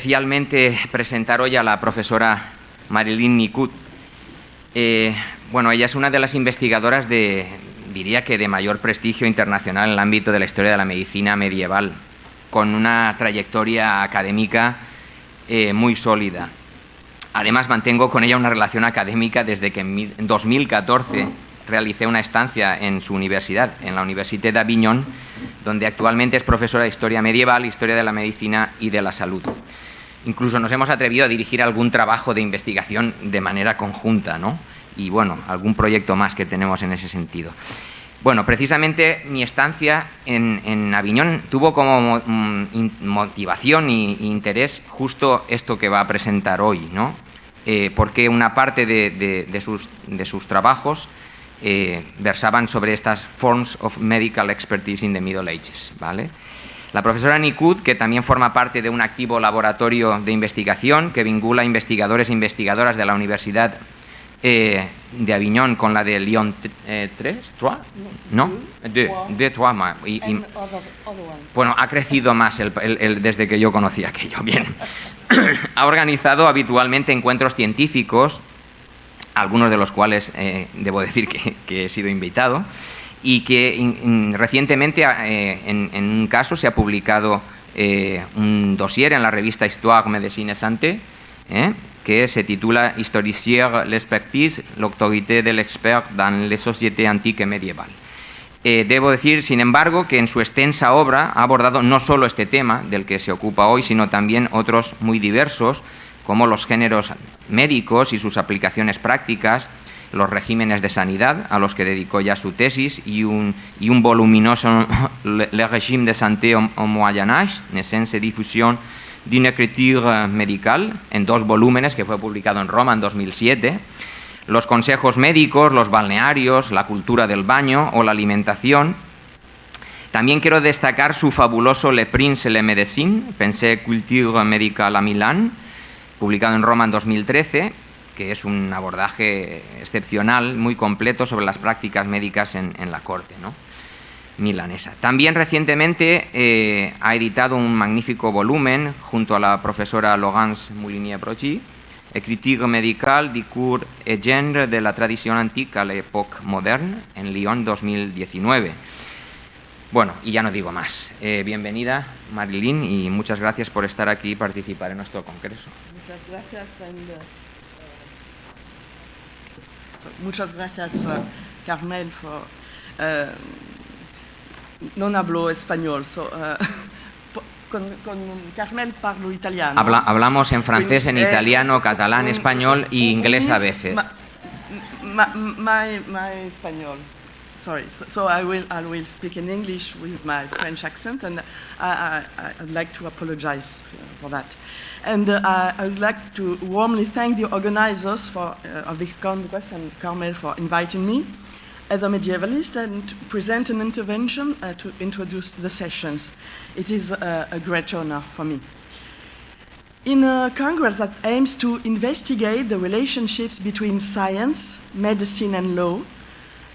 especialmente presentar hoy a la profesora Marilyn Nicoud. Bueno, ella es una de las investigadoras diría que de mayor prestigio internacional en el ámbito de la historia de la medicina medieval, con una trayectoria académica muy sólida. Además, mantengo con ella una relación académica desde que en 2014 realicé una estancia en su universidad, en la Universitat d'Avignon, donde actualmente es profesora de Historia Medieval, Historia de la Medicina y de la Salud. Incluso nos hemos atrevido a dirigir algún trabajo de investigación de manera conjunta, ¿no? Y bueno, algún proyecto más que tenemos en ese sentido. Bueno, precisamente mi estancia en Aviñón tuvo como motivación e interés justo esto que va a presentar hoy, ¿no? Porque una parte de sus trabajos versaban sobre estas Forms of Medical Expertise in the Middle Ages, ¿vale? La profesora Nicoud, que también forma parte de un activo laboratorio de investigación que vincula investigadores e investigadoras de la Universidad de Aviñón con la de Lyon 3, ¿no? De Troyes. Bueno, ha crecido más desde que yo conocí aquello. Bien. Ha organizado habitualmente encuentros científicos, algunos de los cuales debo decir que he sido invitado, y que recientemente en un caso se ha publicado un dossier en la revista Histoire, Medicina, Santé, que se titula Historicière l'expertise, l'autorité de l'expert dans les sociétés antiques et médiévales. Debo decir, sin embargo, que en su extensa obra ha abordado no solo este tema del que se ocupa hoy, sino también otros muy diversos, como los géneros médicos y sus aplicaciones prácticas, los regímenes de sanidad, a los que dedicó ya su tesis, y un voluminoso Le régime de santé au Moyen Âge, naissance et diffusion d'une écriture médicale, en 2 volúmenes, que fue publicado en Roma en 2007, los consejos médicos, los balnearios, la cultura del baño o la alimentación. También quiero destacar su fabuloso Le Prince et la Médecine, Pensée culture médicale à Milán, publicado en Roma en 2013, que es un abordaje excepcional, muy completo sobre las prácticas médicas en la corte, ¿no?, milanesa. También recientemente ha editado un magnífico volumen junto a la profesora Laurence Moulinier-Broggie, Écriture médicale du cours et genre de la tradición antique à l'époque moderne, en Lyon 2019. Bueno, y ya no digo más. Bienvenida, Marilyn, y muchas gracias por estar aquí y participar en nuestro congreso. Muchas gracias, Carmel, non hablo español, con Carmel parlo italiano. Hablamos en francés, en italiano, catalán, español y inglés a veces. My español. Sorry. So I will speak in English with my French accent, and I'd like to apologize for that. And I would like to warmly thank the organizers of the Congress and Carmel for inviting me as a medievalist and to present an intervention to introduce the sessions. It is a great honor for me. In a Congress that aims to investigate the relationships between science, medicine and law,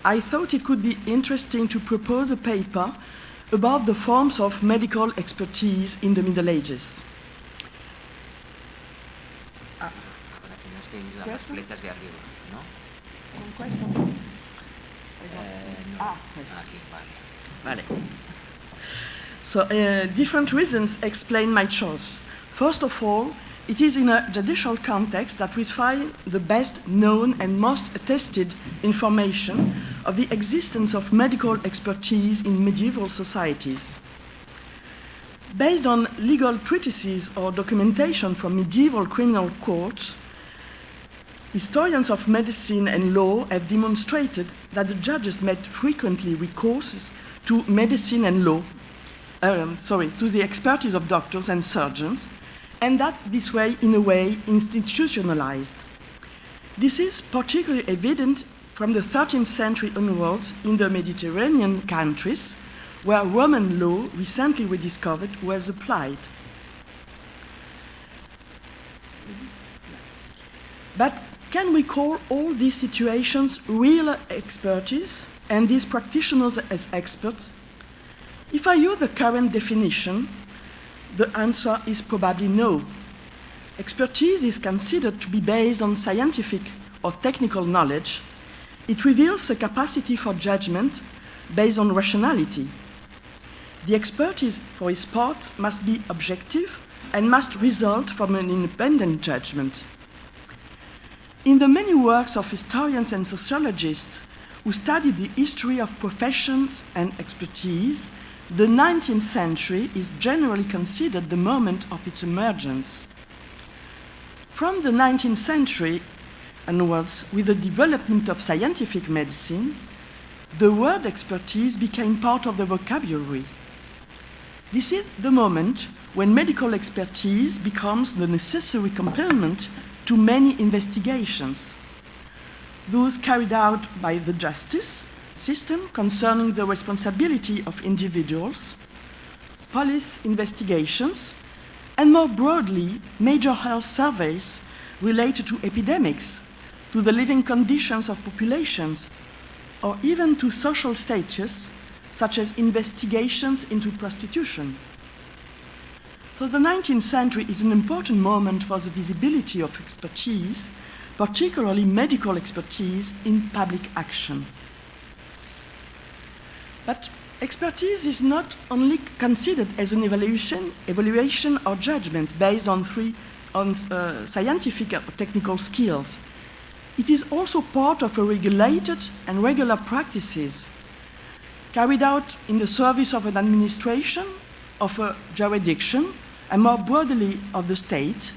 I thought it could be interesting to propose a paper about the forms of medical expertise in the Middle Ages. So, different reasons explain my choice. First of all, it is in a judicial context that we find the best known and most attested information of the existence of medical expertise in medieval societies. Based on legal treatises or documentation from medieval criminal courts, historians of medicine and law have demonstrated that the judges made frequently recourse to medicine and law, to the expertise of doctors and surgeons, and that this way, in a way, institutionalized. This is particularly evident from the 13th century onwards in the Mediterranean countries, where Roman law, recently rediscovered, was applied. But can we call all these situations real expertise and these practitioners as experts? If I use the current definition, the answer is probably no. expertise is considered to be based on scientific or technical knowledge, it reveals a capacity for judgment based on rationality. The expertise, for his part, must be objective and must result from an independent judgment. In the many works of historians and sociologists who studied the history of professions and expertise, the 19th century is generally considered the moment of its emergence. From the 19th century onwards, with the development of scientific medicine, the word expertise became part of the vocabulary. This is the moment when medical expertise becomes the necessary complement to many investigations. Those carried out by the justice system concerning the responsibility of individuals, police investigations, and more broadly, major health surveys related to epidemics, to the living conditions of populations, or even to social status, such as investigations into prostitution. So the 19th century is an important moment for the visibility of expertise, particularly medical expertise in public action. But expertise is not only considered as an evaluation or judgment based on scientific or technical skills. It is also part of a regulated and regular practices carried out in the service of an administration, of a jurisdiction, and more broadly of the state.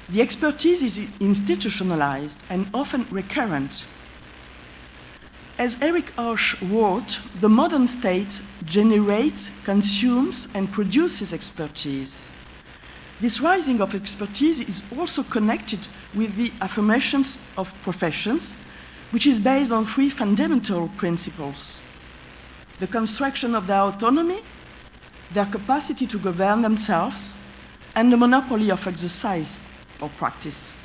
The expertise is institutionalized and often recurrent. As Eric Osh wrote, the modern state generates, consumes, and produces expertise. This rising of expertise is also connected with the affirmation of professions, which is based on three fundamental principles: the construction of their autonomy, their capacity to govern themselves, and the monopoly of exercise or practice.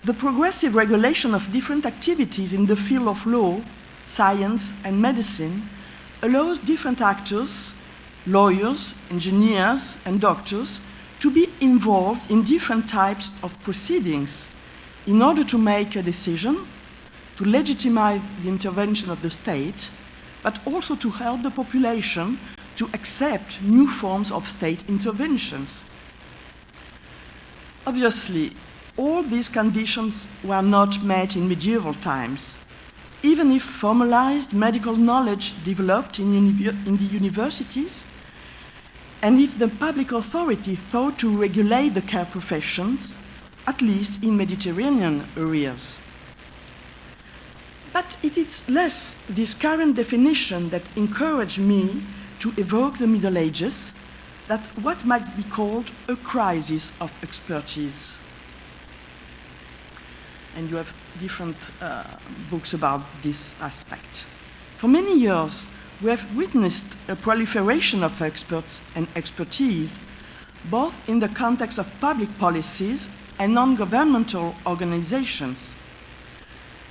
The progressive regulation of different activities in the field of law, science, and medicine allows different actors, lawyers, engineers, and doctors, to be involved in different types of proceedings in order to make a decision, to legitimize the intervention of the state, but also to help the population to accept new forms of state interventions. Obviously, all these conditions were not met in medieval times. Even if formalized medical knowledge developed in the universities, and if the public authority thought to regulate the care professions, at least in Mediterranean areas. But it is less this current definition that encouraged me to evoke the Middle Ages than what might be called a crisis of expertise. And you have different books about this aspect. For many years, we have witnessed a proliferation of experts and expertise, both in the context of public policies and non-governmental organizations.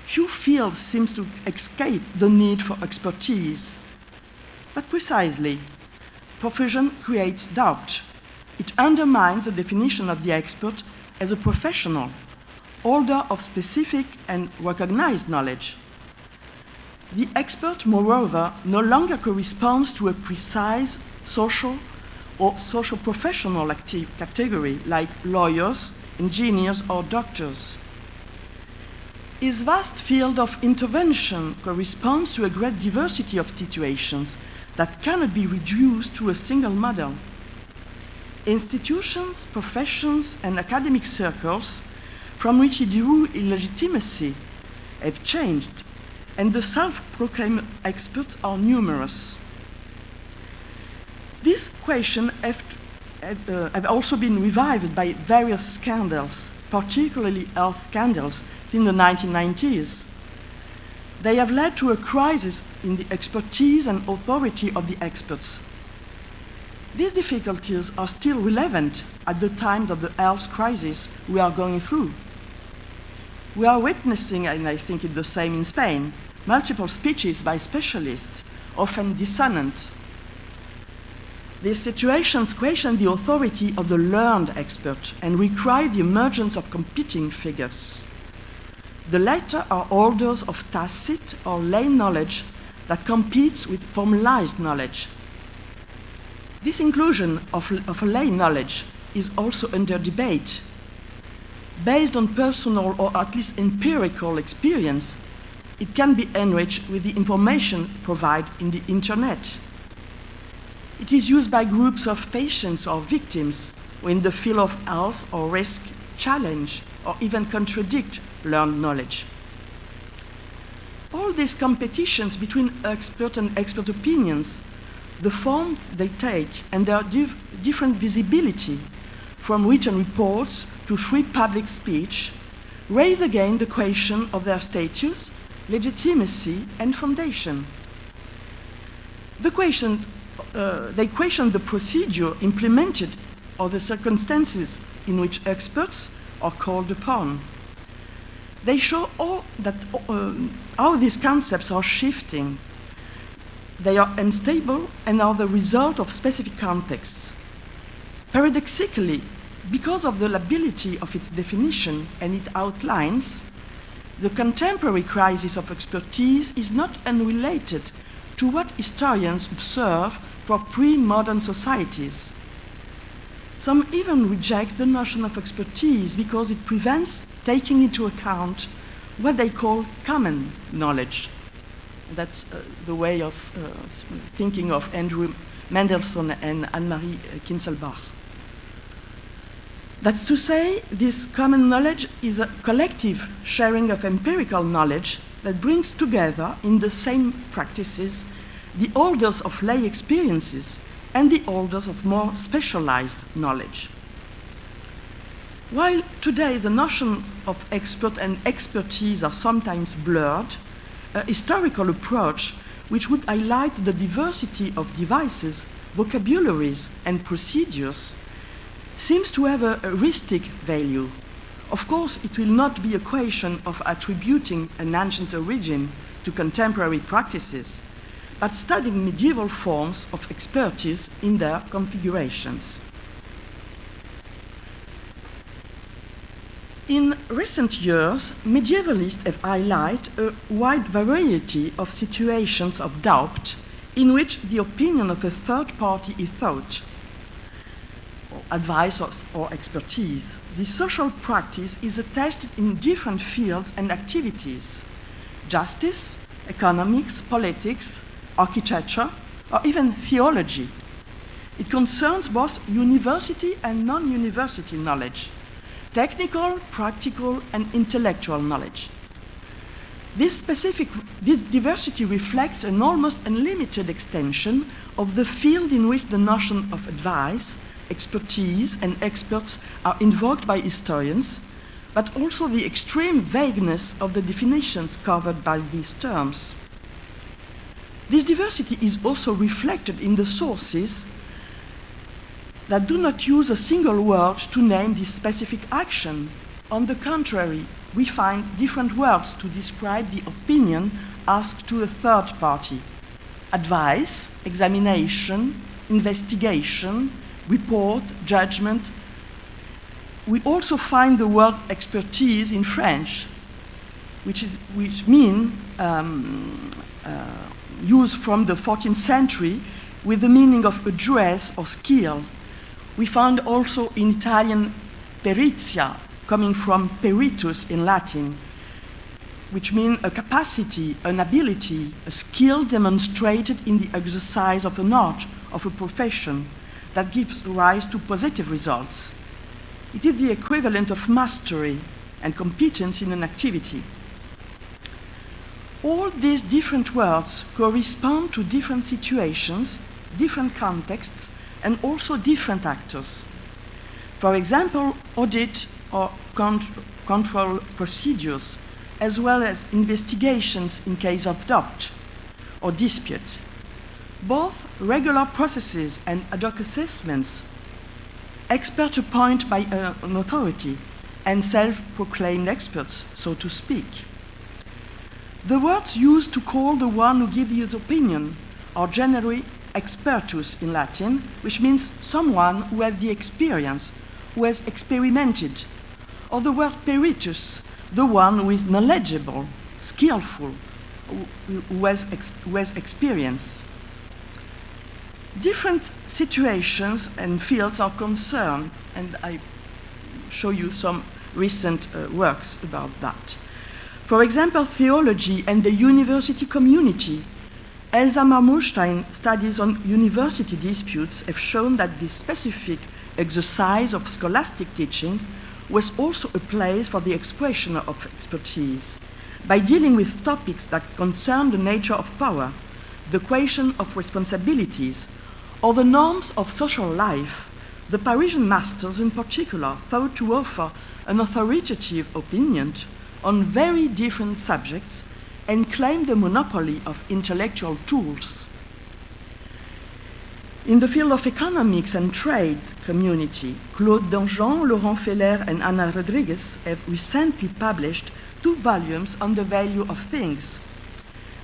Few fields seem to escape the need for expertise. But precisely, profession creates doubt. It undermines the definition of the expert as a professional, holder of specific and recognized knowledge. The expert, moreover, no longer corresponds to a precise social or socio-professional category like lawyers, engineers, or doctors. His vast field of intervention corresponds to a great diversity of situations that cannot be reduced to a single model. Institutions, professions, and academic circles from which he drew illegitimacy have changed, and the self-proclaimed experts are numerous. These questions have also been revived by various scandals, particularly health scandals in the 1990s. They have led to a crisis in the expertise and authority of the experts. These difficulties are still relevant at the time of the health crisis we are going through. We are witnessing, and I think it's the same in Spain, multiple speeches by specialists, often dissonant. These situations question the authority of the learned expert and require the emergence of competing figures. The latter are orders of tacit or lay knowledge that competes with formalized knowledge. This inclusion of a lay knowledge is also under debate. Based on personal or at least empirical experience, it can be enriched with the information provided in the internet. It is used by groups of patients or victims who in the field of health or risk challenge or even contradict learned knowledge. All these competitions between expert and expert opinions, the form they take and their different visibility, from written reports to free public speech, raise again the question of their status, legitimacy, and foundation. They question the procedure implemented or the circumstances in which experts are called upon. They show how these concepts are shifting. They are unstable and are the result of specific contexts. Paradoxically, because of the lability of its definition and its outlines, the contemporary crisis of expertise is not unrelated to what historians observe for pre-modern societies. Some even reject the notion of expertise because it prevents taking into account what they call common knowledge. That's the way of thinking of Andrew Mendelssohn and Anne-Marie Kinselbach. That's to say, this common knowledge is a collective sharing of empirical knowledge that brings together in the same practices the orders of lay experiences and the orders of more specialized knowledge. While today the notions of expert and expertise are sometimes blurred, a historical approach which would highlight the diversity of devices, vocabularies, and procedures seems to have a heuristic value. Of course, it will not be a question of attributing an ancient origin to contemporary practices, but studying medieval forms of expertise in their configurations. In recent years, medievalists have highlighted a wide variety of situations of doubt in which the opinion of a third party is sought, or advice or expertise. This social practice is attested in different fields and activities: justice, economics, politics, architecture, or even theology. It concerns both university and non-university knowledge, technical, practical, and intellectual knowledge. This diversity reflects an almost unlimited extension of the field in which the notion of advice, expertise, and experts are invoked by historians, but also the extreme vagueness of the definitions covered by these terms. This diversity is also reflected in the sources that do not use a single word to name this specific action. On the contrary, we find different words to describe the opinion asked to a third party: advice, examination, investigation, report, judgment. We also find the word expertise in French, which means used from the 14th century with the meaning of address or skill. We find also in Italian perizia, coming from peritus in Latin, which means a capacity, an ability, a skill demonstrated in the exercise of an art, of a profession, that gives rise to positive results. It is the equivalent of mastery and competence in an activity. All these different words correspond to different situations, different contexts, and also different actors. For example, audit or control procedures, as well as investigations in case of doubt or dispute. Both regular processes and ad hoc assessments, expert appointed by an authority, and self-proclaimed experts, so to speak. The words used to call the one who gives his opinion are generally expertus in Latin, which means someone who had the experience, who has experimented, or the word peritus, the one who is knowledgeable, skillful, who has experience. Different situations and fields are concerned, and I show you some recent works about that. For example, theology and the university community. Elsa Marmorstein studies on university disputes have shown that this specific exercise of scholastic teaching was also a place for the expression of expertise. By dealing with topics that concern the nature of power, the question of responsibilities, or the norms of social life, the Parisian masters in particular thought to offer an authoritative opinion on very different subjects and claimed the monopoly of intellectual tools. In the field of economics and trade community, Claude Danjean, Laurent Feller, and Ana Rodriguez have recently published 2 volumes on the value of things.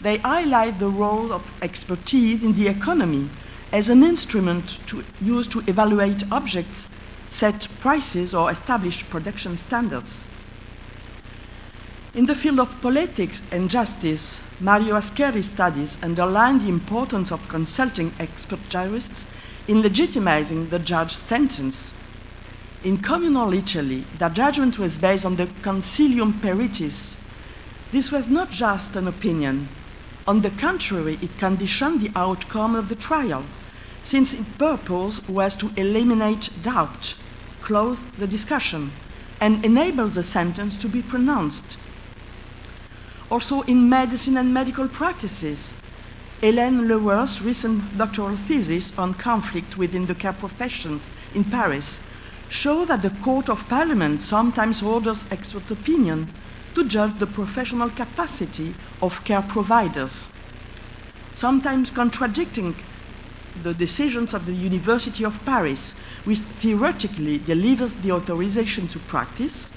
They highlight the role of expertise in the economy as an instrument used to evaluate objects, set prices, or establish production standards. In the field of politics and justice, Mario Ascheri's studies underline the importance of consulting expert jurists in legitimizing the judge's sentence. In communal Italy, the judgment was based on the concilium peritis. This was not just an opinion. On the contrary, it conditioned the outcome of the trial, since its purpose was to eliminate doubt, close the discussion, and enable the sentence to be pronounced. Also in medicine and medical practices, Hélène Lewer's recent doctoral thesis on conflict within the care professions in Paris show that the Court of Parliament sometimes orders expert opinion to judge the professional capacity of care providers, sometimes contradicting the decisions of the University of Paris, which theoretically delivers the authorization to practice.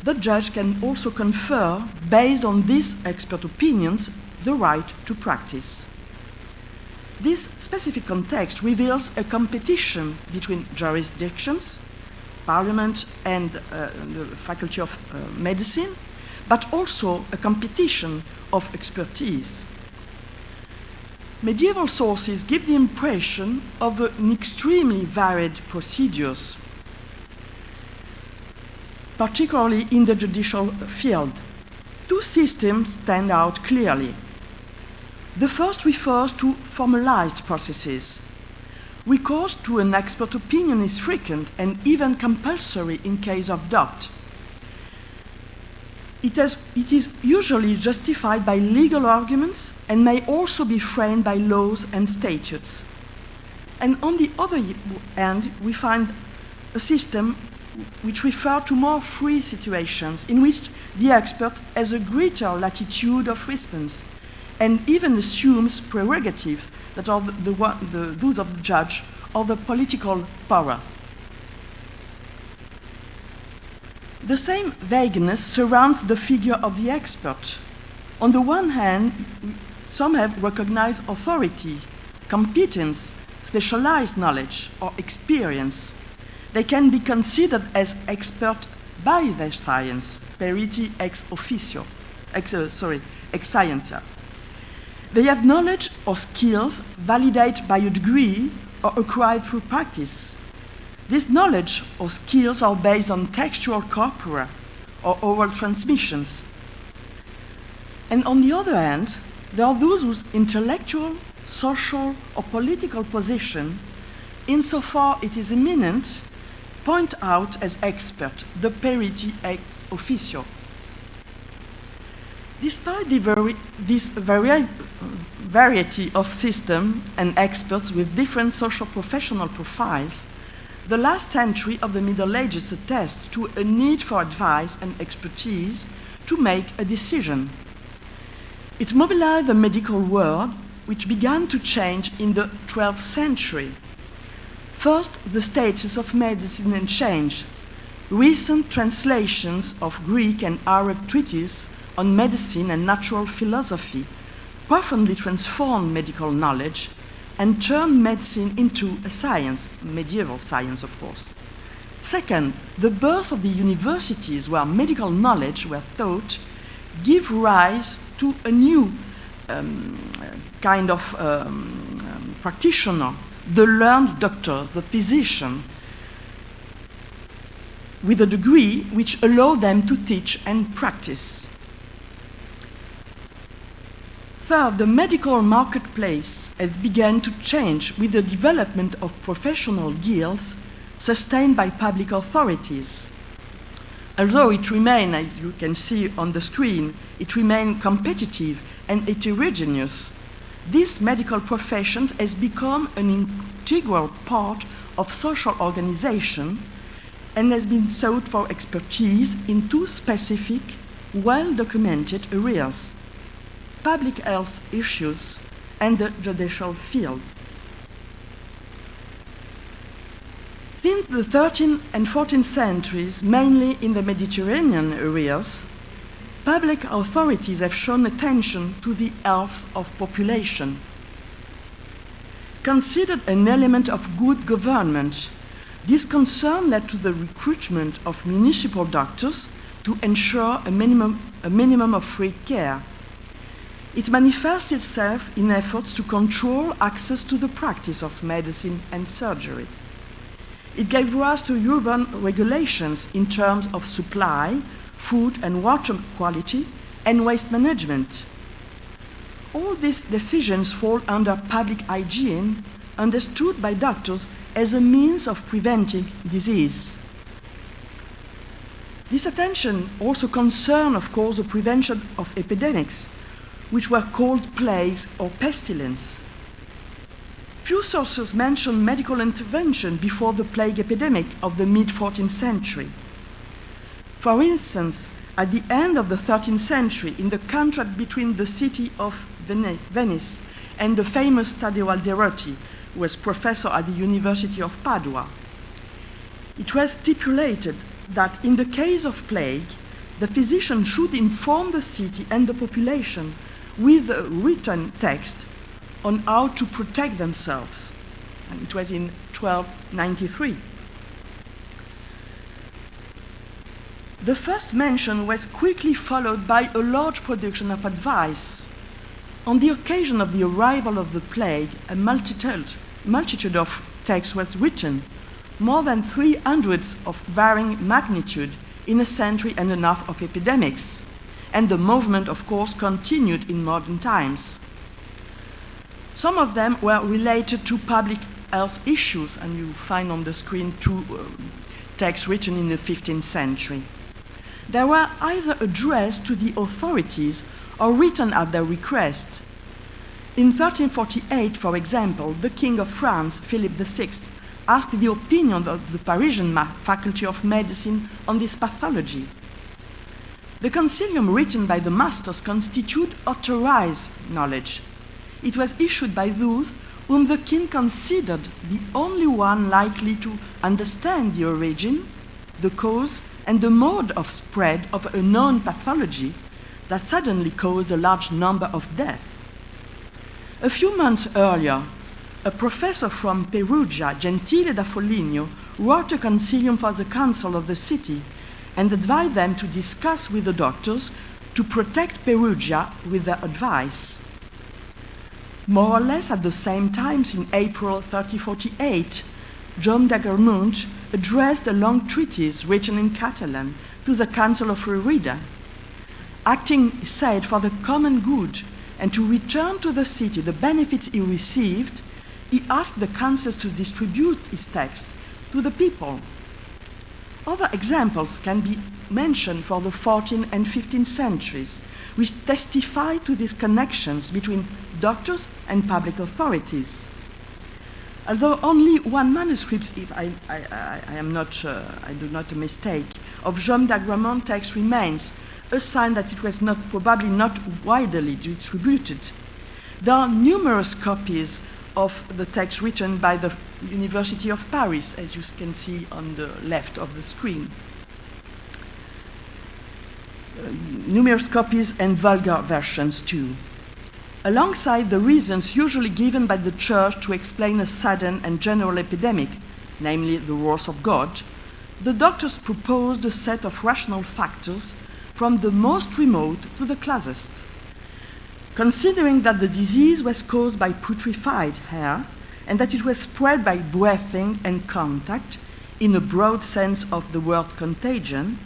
The judge can also confer, based on these expert opinions, the right to practice. This specific context reveals a competition between jurisdictions, Parliament and the Faculty of Medicine, but also a competition of expertise. Medieval sources give the impression of an extremely varied procedures, particularly in the judicial field. 2 systems stand out clearly. The first refers to formalized processes. Recourse to an expert opinion is frequent and even compulsory in case of doubt. It is usually justified by legal arguments and may also be framed by laws and statutes. And on the other hand, we find a system which refers to more free situations in which the expert has a greater latitude of response and even assumes prerogatives that are those of the judge or the political power. The same vagueness surrounds the figure of the expert. On the one hand, some have recognized authority, competence, specialized knowledge, or experience. They can be considered as expert by their science, periti ex officio, ex scientia. They have knowledge or skills validated by a degree or acquired through practice. This knowledge or skills are based on textual corpora or oral transmissions. And on the other hand, there are those whose intellectual, social, or political position, insofar it is eminent, point out as expert, the periti ex officio. Despite this variety of systems and experts with different social professional profiles, the last century of the Middle Ages attests to a need for advice and expertise to make a decision. It mobilized the medical world, which began to change in the 12th century. First, the status of medicine changed. Recent translations of Greek and Arab treatises on medicine and natural philosophy profoundly transformed medical knowledge, and turned medicine into a science, medieval science, of course. Second, the birth of the universities where medical knowledge were taught give rise to a new kind of practitioner, the learned doctor, the physician, with a degree which allowed them to teach and practice. Third, the medical marketplace has begun to change with the development of professional guilds sustained by public authorities. Although it remained, as you can see on the screen, it remained competitive and heterogeneous, this medical profession has become an integral part of social organization and has been sought for expertise in two specific, well-documented areas: public health issues and the judicial fields. Since the 13th and 14th centuries, mainly in the Mediterranean areas, public authorities have shown attention to the health of population. Considered an element of good government, this concern led to the recruitment of municipal doctors to ensure a minimum of free care. It manifests itself in efforts to control access to the practice of medicine and surgery. It gave rise to urban regulations in terms of supply, food and water quality, and waste management. All these decisions fall under public hygiene, understood by doctors as a means of preventing disease. This attention also concerned, of course, the prevention of epidemics, which were called plagues or pestilence. Few sources mention medical intervention before the plague epidemic of the mid-14th century. For instance, at the end of the 13th century, in the contract between the city of Venice and the famous Taddeo Alderotti, who was professor at the University of Padua, it was stipulated that in the case of plague, the physician should inform the city and the population with a written text on how to protect themselves. And it was in 1293. The first mention was quickly followed by a large production of advice. On the occasion of the arrival of the plague, a multitude of texts was written, more than 300 of varying magnitude in a century and a half of epidemics. And the movement, of course, continued in modern times. Some of them were related to public health issues, and you find on the screen two texts written in the 15th century. They were either addressed to the authorities or written at their request. In 1348, for example, the King of France, Philip VI, asked the opinion of the Parisian Faculty of Medicine on this pathology. The concilium written by the masters constitute authorized knowledge. It was issued by those whom the king considered the only one likely to understand the origin, the cause, and the mode of spread of a known pathology that suddenly caused a large number of deaths. A few months earlier, a professor from Perugia, Gentile da Foligno, wrote a concilium for the council of the city and advised them to discuss with the doctors to protect Perugia with their advice. More or less at the same time, in April 1348, Jaume d'Agramunt addressed a long treatise written in Catalan to the Council of Lerida. Acting, he said, for the common good and to return to the city the benefits he received, he asked the council to distribute his text to the people. Other examples can be mentioned for the 14th and 15th centuries, which testify to these connections between doctors and public authorities. Although only one manuscript, if I do not mistake, of Jaume d'Agramunt text remains, a sign that it was probably not widely distributed. There are numerous copies of the text written by the University of Paris, as you can see on the left of the screen. Numerous copies and vulgar versions too. Alongside the reasons usually given by the Church to explain a sudden and general epidemic, namely the wrath of God, the doctors proposed a set of rational factors from the most remote to the closest. Considering that the disease was caused by putrefied hair and that it was spread by breathing and contact, in a broad sense of the word contagion,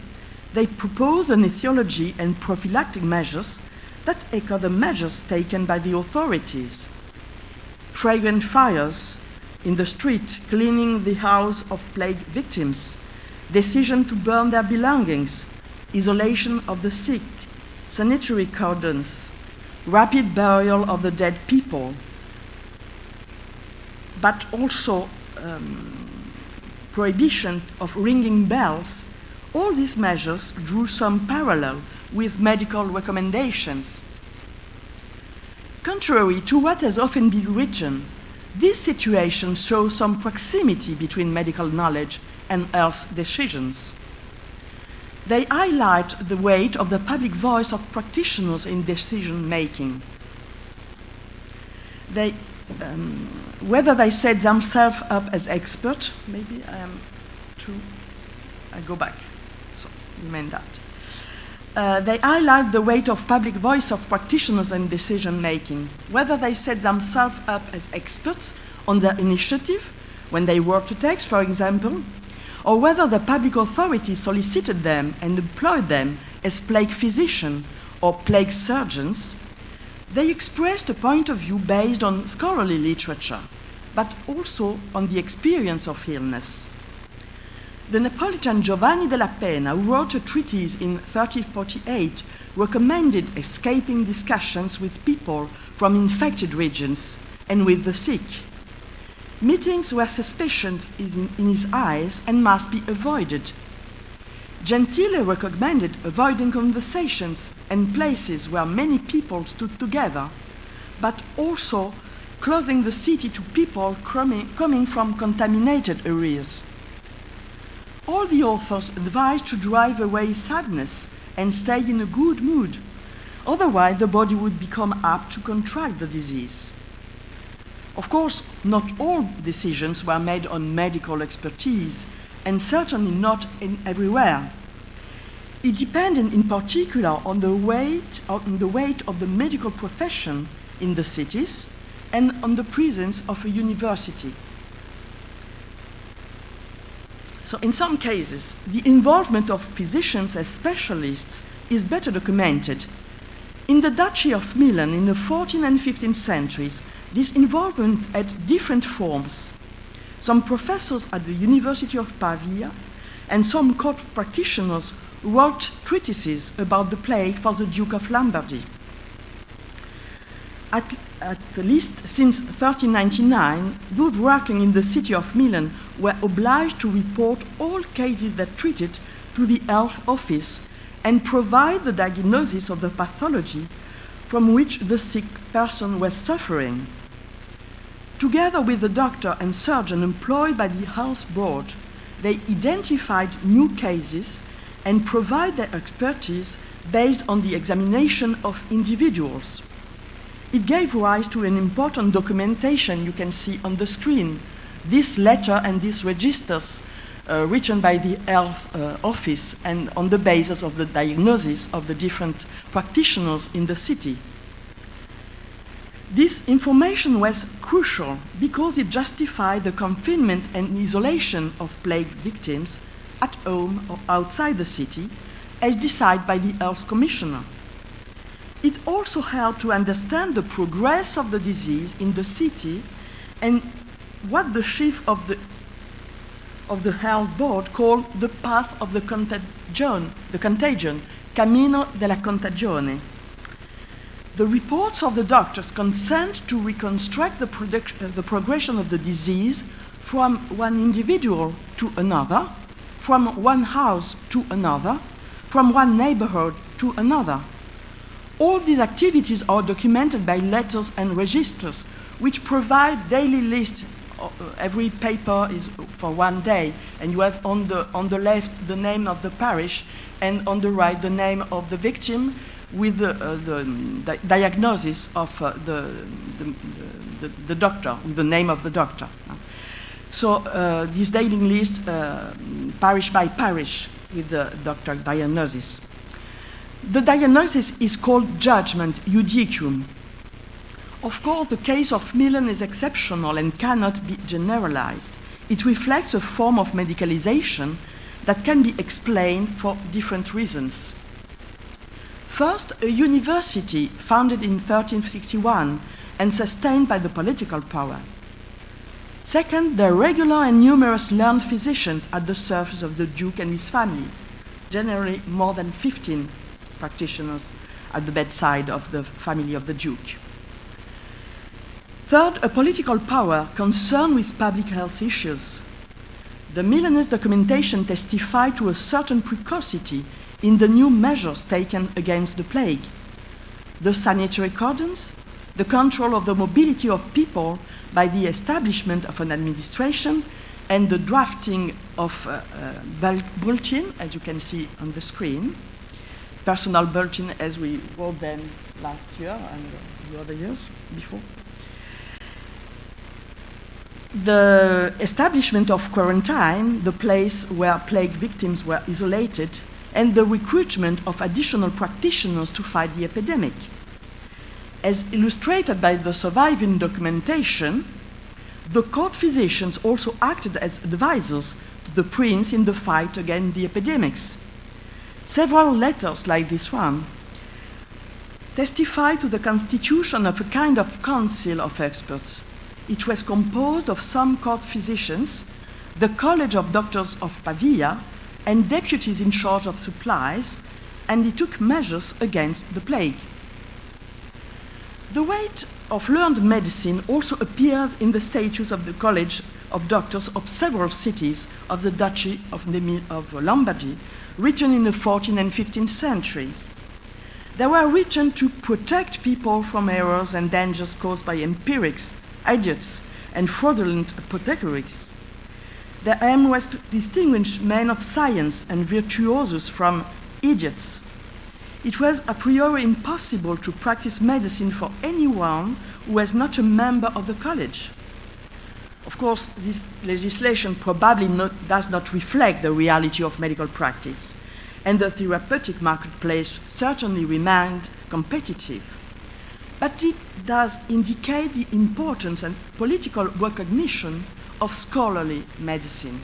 they proposed an etiology and prophylactic measures that echo the measures taken by the authorities. Fragrant fires in the street, cleaning the house of plague victims, decision to burn their belongings, isolation of the sick, sanitary cordons, rapid burial of the dead people, but also prohibition of ringing bells. All these measures drew some parallel with medical recommendations. Contrary to what has often been written, these situations show some proximity between medical knowledge and health decisions. They highlight the weight of the public voice of practitioners in decision-making. Whether they set themselves up as experts, maybe I go back, so you meant that. They highlight the weight of public voice of practitioners in decision-making, whether they set themselves up as experts on their initiative when they wrote a text, for example, or whether the public authorities solicited them and employed them as plague physicians or plague surgeons. They expressed a point of view based on scholarly literature, but also on the experience of illness. The Neapolitan Giovanni della Pena, who wrote a treatise in 1348, recommended escaping discussions with people from infected regions and with the sick. Meetings where suspicion is in his eyes and must be avoided. Gentile recommended avoiding conversations and places where many people stood together, but also closing the city to people coming from contaminated areas. All the authors advised to drive away sadness and stay in a good mood, otherwise the body would become apt to contract the disease. Of course, not all decisions were made on medical expertise, and certainly not everywhere. It depended in particular on the weight of the medical profession in the cities and on the presence of a university. So in some cases, the involvement of physicians as specialists is better documented. In the Duchy of Milan in the 14th and 15th centuries, this involvement had different forms. Some professors at the University of Pavia and some court practitioners wrote treatises about the plague for the Duke of Lombardy. At least since 1399, those working in the city of Milan were obliged to report all cases that treated to the health office and provide the diagnosis of the pathology from which the sick person was suffering. Together with the doctor and surgeon employed by the health board, they identified new cases and provide their expertise based on the examination of individuals. It gave rise to an important documentation you can see on the screen. This letter and these registers written by the health office and on the basis of the diagnosis of the different practitioners in the city. This information was crucial because it justified the confinement and isolation of plague victims at home or outside the city, as decided by the health commissioner. It also helped to understand the progress of the disease in the city and what the chief of the health board called the path of the contagion, Camino della Contagione. The reports of the doctors consent to reconstruct the progression of the disease from one individual to another, from one house to another, from one neighborhood to another. All these activities are documented by letters and registers, which provide daily lists. Every paper is for one day, and you have on the left the name of the parish, and on the right the name of the victim, with the diagnosis of the doctor, with the name of the doctor. So this dating list, parish by parish, with the doctor diagnosis. The diagnosis is called judgment, judicium. Of course, the case of Milan is exceptional and cannot be generalized. It reflects a form of medicalization that can be explained for different reasons. First, a university founded in 1361 and sustained by the political power. Second, the regular and numerous learned physicians at the service of the Duke and his family, generally more than 15 practitioners at the bedside of the family of the Duke. Third, a political power concerned with public health issues. The Milanese documentation testified to a certain precocity in the new measures taken against the plague. The sanitary cordons, the control of the mobility of people by the establishment of an administration, and the drafting of bulletin, as you can see on the screen, personal bulletin as we wrote them last year and the other years before. The establishment of quarantine, the place where plague victims were isolated, and the recruitment of additional practitioners to fight the epidemic. As illustrated by the surviving documentation, the court physicians also acted as advisors to the prince in the fight against the epidemics. Several letters like this one testify to the constitution of a kind of council of experts. It was composed of some court physicians, the College of Doctors of Pavia, and deputies in charge of supplies, and it took measures against the plague. The weight of learned medicine also appears in the statutes of the College of Doctors of several cities of the Duchy of Lombardy, written in the 14th and 15th centuries. They were written to protect people from errors and dangers caused by empirics, idiots, and fraudulent apothecaries. Their aim was to distinguish men of science and virtuosos from idiots. It was a priori impossible to practice medicine for anyone who was not a member of the college. Of course, this legislation probably does not reflect the reality of medical practice, and the therapeutic marketplace certainly remained competitive. But it does indicate the importance and political recognition of scholarly medicine.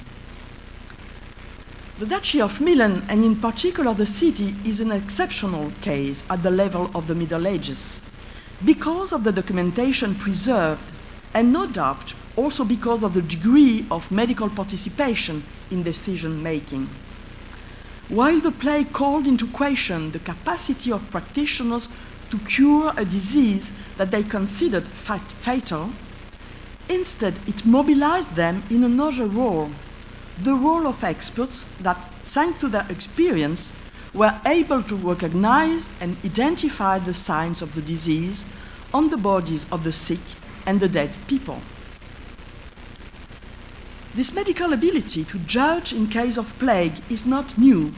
The Duchy of Milan, and in particular the city, is an exceptional case at the level of the Middle Ages, because of the documentation preserved, and no doubt also because of the degree of medical participation in decision-making. While the plague called into question the capacity of practitioners to cure a disease that they considered fatal, instead it mobilized them in another role, the role of experts that, thanks to their experience, were able to recognize and identify the signs of the disease on the bodies of the sick and the dead people. This medical ability to judge in case of plague is not new.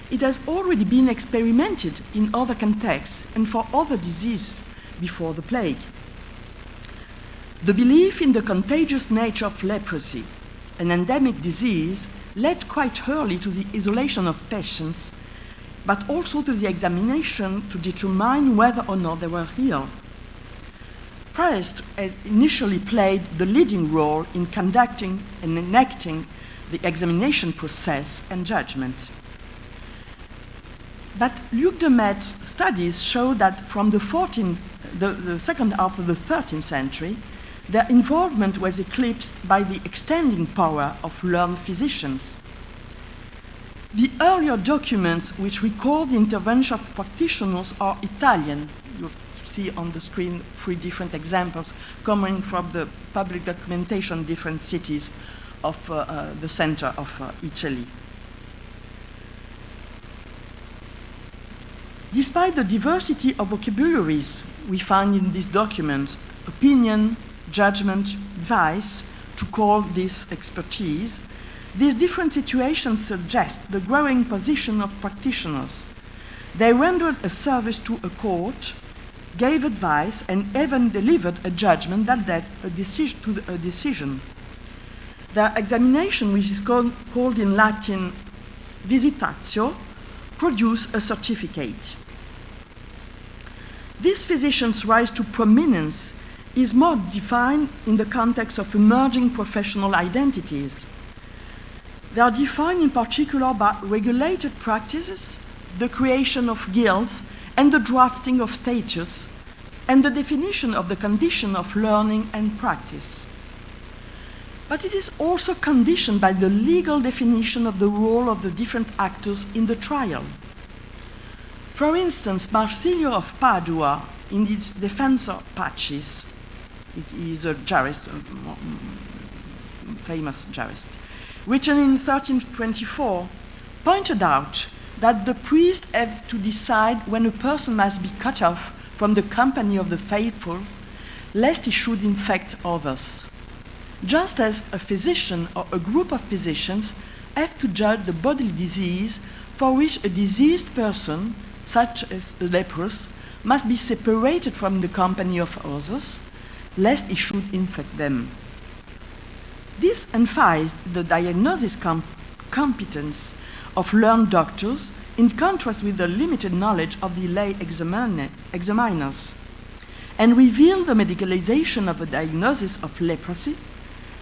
It has already been experimented in other contexts and for other diseases before the plague. The belief in the contagious nature of leprosy, an endemic disease, led quite early to the isolation of patients, but also to the examination to determine whether or not they were ill. Priest has initially played the leading role in conducting and enacting the examination process and judgment. But Luc de Met's studies show that from the second half of the 13th century, their involvement was eclipsed by the extending power of learned physicians. The earlier documents which record the intervention of practitioners are Italian. You see on the screen 3 different examples coming from the public documentation in different cities of the center of Italy. Despite the diversity of vocabularies we find in these documents, opinion, judgment, advice, to call this expertise, these different situations suggest the growing position of practitioners. They rendered a service to a court, gave advice, and even delivered a judgment that led a decision. Their examination, which is called in Latin visitatio, produced a certificate. These physicians' rise to prominence is more defined in the context of emerging professional identities. They are defined in particular by regulated practices, the creation of guilds, and the drafting of statutes, and the definition of the condition of learning and practice. But it is also conditioned by the legal definition of the role of the different actors in the trial. For instance, Marsilio of Padua, in its Defensor Pacis, it is a jurist, a famous jurist, written in 1324, pointed out that the priest had to decide when a person must be cut off from the company of the faithful, lest he should infect others. Just as a physician or a group of physicians have to judge the bodily disease for which a diseased person, such as a leprous, must be separated from the company of others, lest he should infect them. This emphasized the diagnosis competence of learned doctors in contrast with the limited knowledge of the lay examiners, and revealed the medicalization of the diagnosis of leprosy,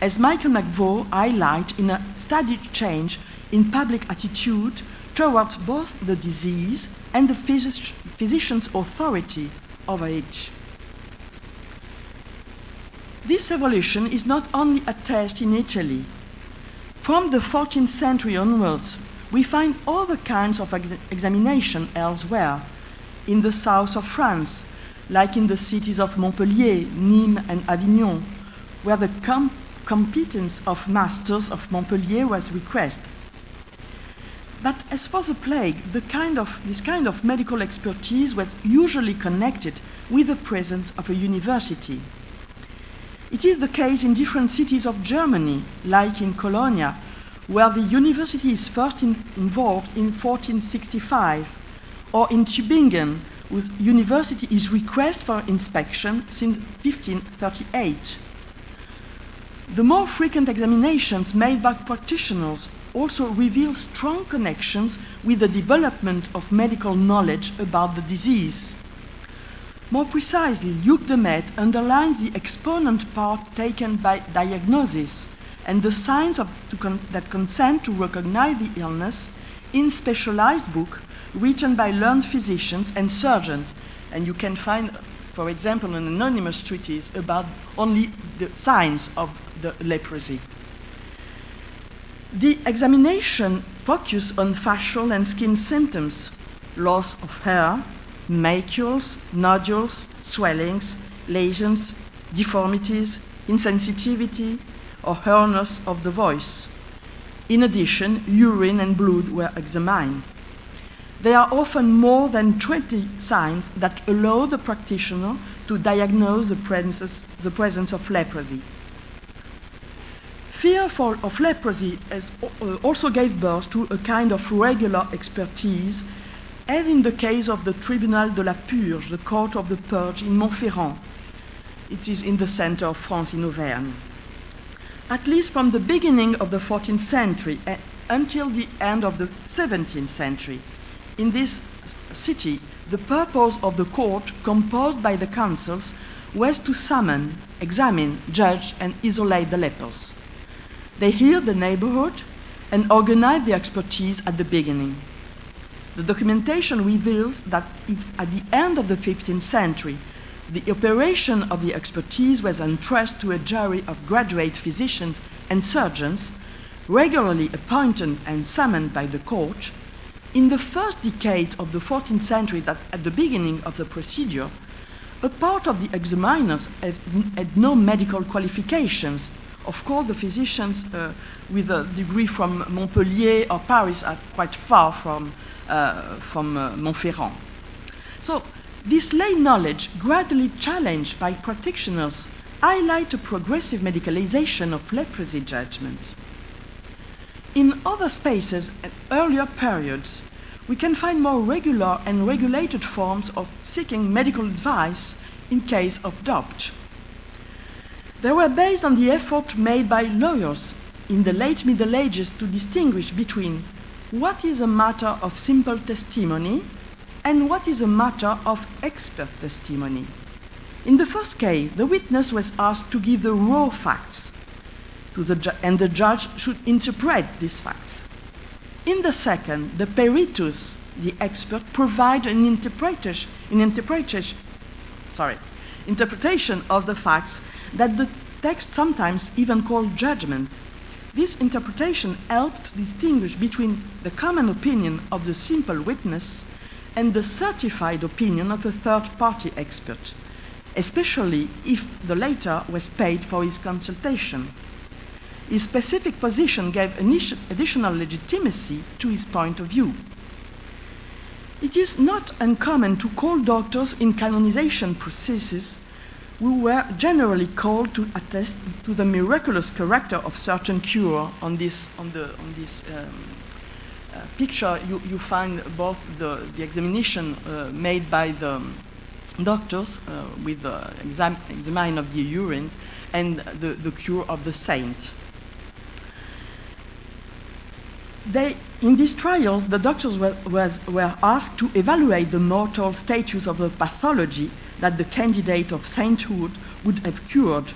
as Michael McVeigh highlights in a studied change in public attitude towards both the disease and the physician's authority over it. This evolution is not only attested in Italy. From the 14th century onwards, we find other kinds of examination elsewhere, in the south of France, like in the cities of Montpellier, Nîmes, and Avignon, where the competence of masters of Montpellier was requested. But as for the plague, this kind of medical expertise was usually connected with the presence of a university. It is the case in different cities of Germany, like in Cologne, where the university is first involved in 1465, or in Tübingen, whose university is requested for inspection since 1538. The more frequent examinations made by practitioners also reveal strong connections with the development of medical knowledge about the disease. More precisely, Luc Demet underlines the exponent part taken by diagnosis and the signs that consent to recognize the illness in specialized books written by learned physicians and surgeons. And you can find, for example, an anonymous treatise about only the signs of the leprosy. The examination focused on facial and skin symptoms, loss of hair, macules, nodules, swellings, lesions, deformities, insensitivity, or hoarseness of the voice. In addition, urine and blood were examined. There are often more than 20 signs that allow the practitioner to diagnose the presence of leprosy. Fear of leprosy also gave birth to a kind of regular expertise, as in the case of the Tribunal de la Purge, the Court of the Purge in Montferrand. It is in the center of France in Auvergne. At least from the beginning of the 14th century until the end of the 17th century, in this city, the purpose of the court, composed by the councils, was to summon, examine, judge, and isolate the lepers. They healed the neighborhood and organized the expertise at the beginning. The documentation reveals that at the end of the 15th century, the operation of the expertise was entrusted to a jury of graduate physicians and surgeons, regularly appointed and summoned by the court. In the first decade of the 14th century, that at the beginning of the procedure, a part of the examiners had no medical qualifications. Of course, the physicians with a degree from Montpellier or Paris are quite far from Montferrand. So this lay knowledge, gradually challenged by practitioners, highlight a progressive medicalization of leprosy judgment. In other spaces and earlier periods, we can find more regular and regulated forms of seeking medical advice in case of doubt. They were based on the effort made by lawyers in the late Middle Ages to distinguish between what is a matter of simple testimony and what is a matter of expert testimony. In the first case, the witness was asked to give the raw facts, and the judge should interpret these facts. In the second, the peritus, the expert, provide an interpretation of the facts that the text sometimes even called judgment. This interpretation helped to distinguish between the common opinion of the simple witness and the certified opinion of a third-party expert, especially if the latter was paid for his consultation. His specific position gave additional legitimacy to his point of view. It is not uncommon to call doctors in canonization processes who were generally called to attest to the miraculous character of certain cure. On this picture, you find both the examination made by the doctors with the examine of the urines and the cure of the saint. In these trials, the doctors were asked to evaluate the mortal status of the pathology that the candidate of sainthood would have cured.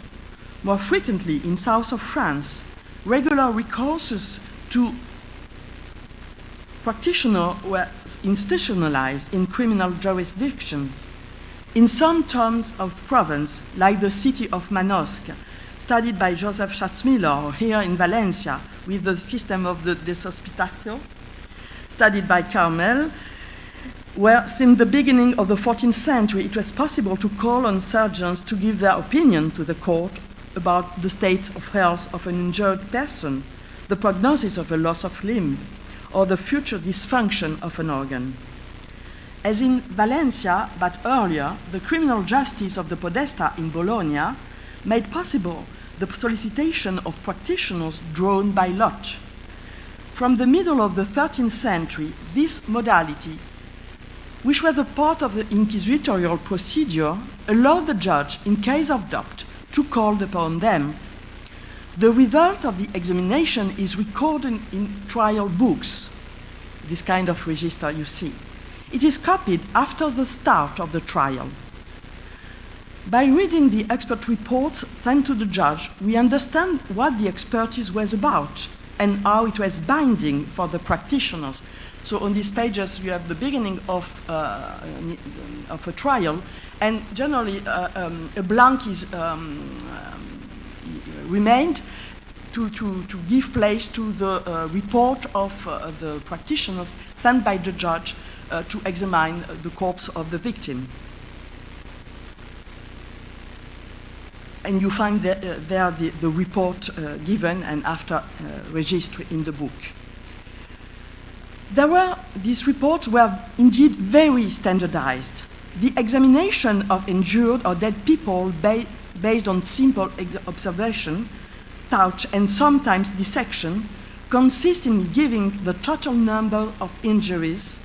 More frequently, in south of France, regular recourses to practitioners were institutionalized in criminal jurisdictions. In some towns of province, like the city of Manosque, studied by Joseph Schatzmiller, or here in Valencia, with the system of the deshospitatio, studied by Carmel, where since the beginning of the 14th century it was possible to call on surgeons to give their opinion to the court about the state of health of an injured person, the prognosis of a loss of limb, or the future dysfunction of an organ. As in Valencia, but earlier, the criminal justice of the Podesta in Bologna made possible the solicitation of practitioners drawn by lot. From the middle of the 13th century, this modality, which was a part of the inquisitorial procedure, allowed the judge, in case of doubt, to call upon them. The result of the examination is recorded in trial books, this kind of register you see. It is copied after the start of the trial. By reading the expert reports sent to the judge, we understand what the expertise was about and how it was binding for the practitioners. So on these pages, you have the beginning of a trial, and generally a blank is remained to give place to the report of the practitioners sent by the judge to examine the corpse of the victim. And you find there the report given and after registered in the book. These reports were indeed very standardized. The examination of injured or dead people based on simple observation, touch, and sometimes dissection consists in giving the total number of injuries,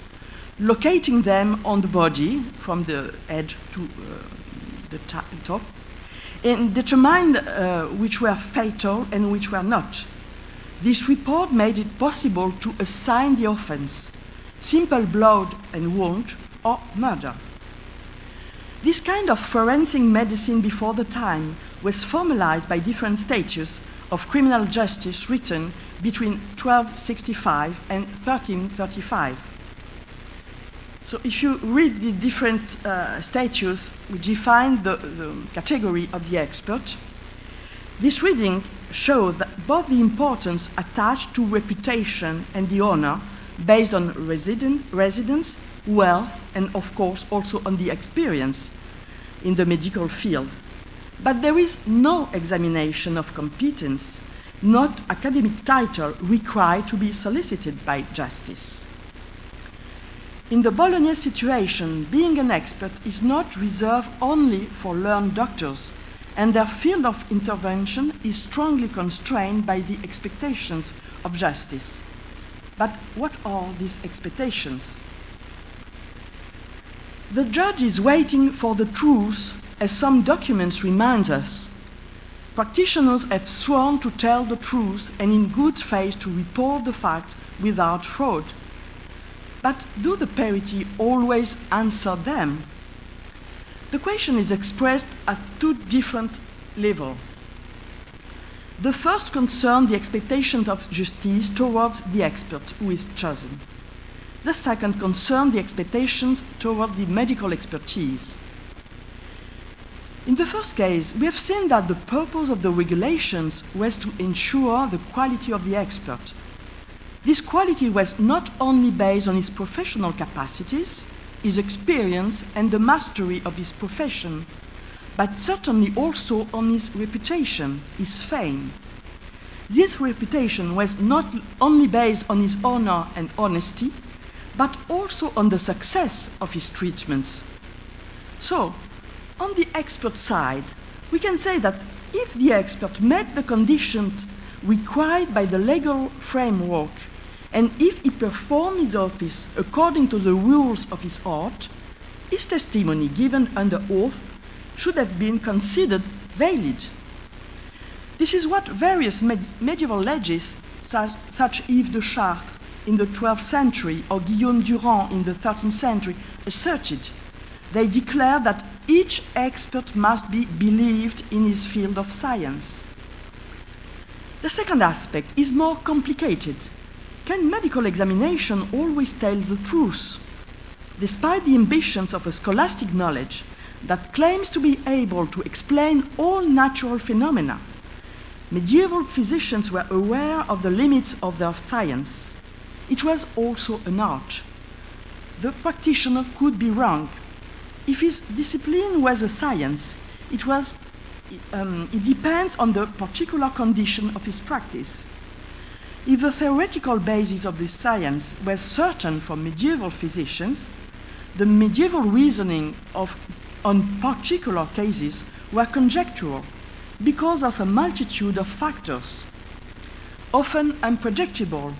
locating them on the body from the head to the top, and determine which were fatal and which were not. This report made it possible to assign the offense, simple blood and wound, or murder. This kind of forensic medicine before the time was formalized by different statutes of criminal justice written between 1265 and 1335. So if you read the different statutes which define the category of the expert, this reading shows that both the importance attached to reputation and the honor based on residence, wealth, and of course also on the experience in the medical field. But there is no examination of competence, not academic title required to be solicited by justice. In the Bolognese situation, being an expert is not reserved only for learned doctors, and their field of intervention is strongly constrained by the expectations of justice. But what are these expectations? The judge is waiting for the truth, as some documents remind us. Practitioners have sworn to tell the truth and in good faith to report the fact without fraud. But do the periti always answer them? The question is expressed at two different levels. The first concerns the expectations of justice towards the expert who is chosen. The second concerns the expectations toward the medical expertise. In the first case, we have seen that the purpose of the regulations was to ensure the quality of the expert. This quality was not only based on his professional capacities, his experience, and the mastery of his profession, but certainly also on his reputation, his fame. This reputation was not only based on his honor and honesty, but also on the success of his treatments. So, on the expert side, we can say that if the expert met the conditions required by the legal framework, and if he performed his office according to the rules of his art, his testimony given under oath should have been considered valid. This is what various medieval leges, such Yves de Chartres in the 12th century or Guillaume Durand in the 13th century, asserted. They declared that each expert must be believed in his field of science. The second aspect is more complicated. Can medical examination always tell the truth? Despite the ambitions of a scholastic knowledge that claims to be able to explain all natural phenomena, medieval physicians were aware of the limits of their science. It was also an art. The practitioner could be wrong. If his discipline was a science, it depends on the particular condition of his practice. If the theoretical basis of this science was certain for medieval physicians, the medieval reasoning on particular cases were conjectural because of a multitude of factors. Often unpredictable,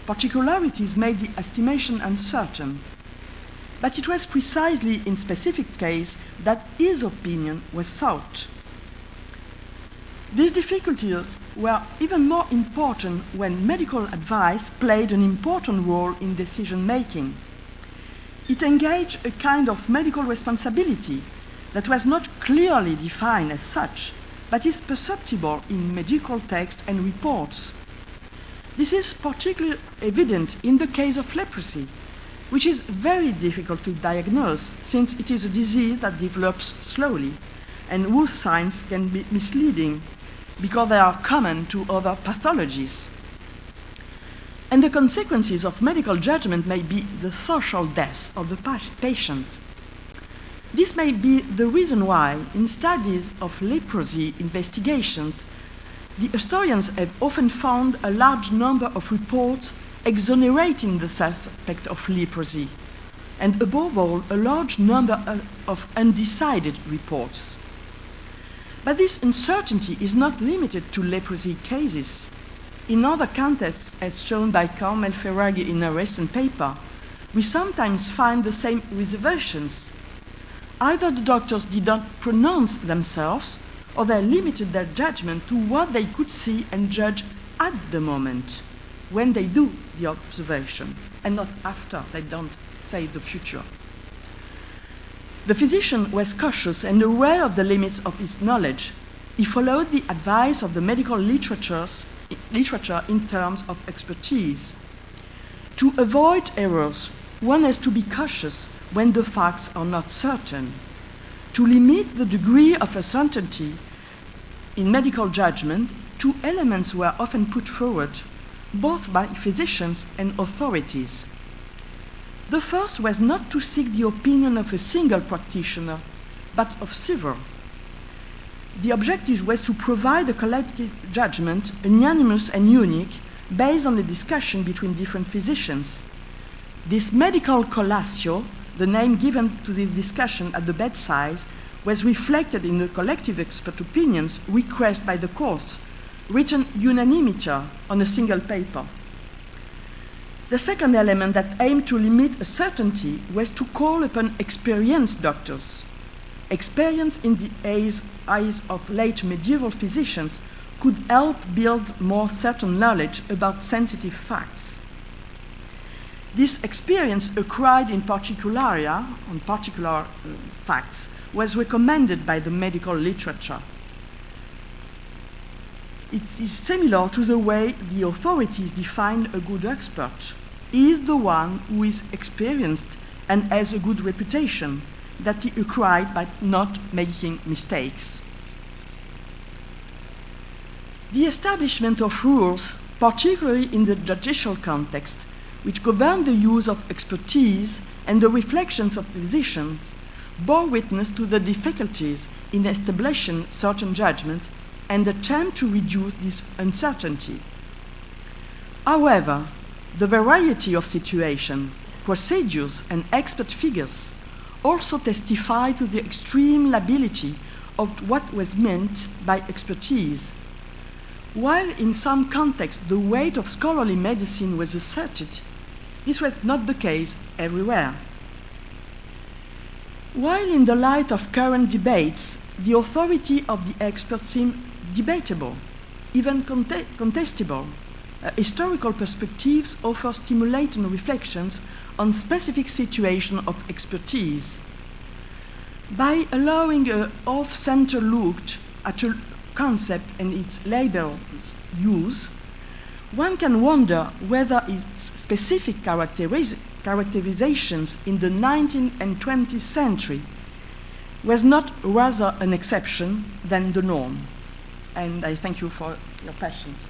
particularities made the estimation uncertain. But it was precisely in specific case that his opinion was sought. These difficulties were even more important when medical advice played an important role in decision-making. It engaged a kind of medical responsibility that was not clearly defined as such, but is perceptible in medical texts and reports. This is particularly evident in the case of leprosy, which is very difficult to diagnose since it is a disease that develops slowly and whose signs can be misleading because they are common to other pathologies. And the consequences of medical judgment may be the social death of the patient. This may be the reason why, in studies of leprosy investigations, the historians have often found a large number of reports exonerating the suspect of leprosy, and above all, a large number of undecided reports. But this uncertainty is not limited to leprosy cases. In other contexts, as shown by Carmel Ferraghi in a recent paper, we sometimes find the same reservations. Either the doctors did not pronounce themselves, or they limited their judgment to what they could see and judge at the moment, when they do the observation, and not after they don't say the future. The physician was cautious and aware of the limits of his knowledge. He followed the advice of the medical literature in terms of expertise. To avoid errors, one has to be cautious when the facts are not certain. To limit the degree of uncertainty in medical judgment, two elements were often put forward, both by physicians and authorities. The first was not to seek the opinion of a single practitioner, but of several. The objective was to provide a collective judgment, unanimous and unique, based on the discussion between different physicians. This medical collatio, the name given to this discussion at the bedside, was reflected in the collective expert opinions requested by the courts, written unanimity on a single paper. The second element that aimed to limit uncertainty was to call upon experienced doctors. Experience in the eyes of late medieval physicians could help build more certain knowledge about sensitive facts. This experience acquired in particular facts was recommended by the medical literature. It is similar to the way the authorities define a good expert. He is the one who is experienced and has a good reputation that he acquired by not making mistakes. The establishment of rules, particularly in the judicial context, which govern the use of expertise and the reflections of physicians, bore witness to the difficulties in establishing certain judgment and attempt to reduce this uncertainty. However, the variety of situations, procedures, and expert figures also testify to the extreme liability of what was meant by expertise. While in some contexts the weight of scholarly medicine was asserted, this was not the case everywhere. While in the light of current debates, the authority of the experts seemed debatable, even contestable, historical perspectives offer stimulating reflections on specific situations of expertise. By allowing an off-center look at a concept and its label's use, one can wonder whether its specific characterizations in the 19th and 20th century was not rather an exception than the norm. And I thank you for your patience.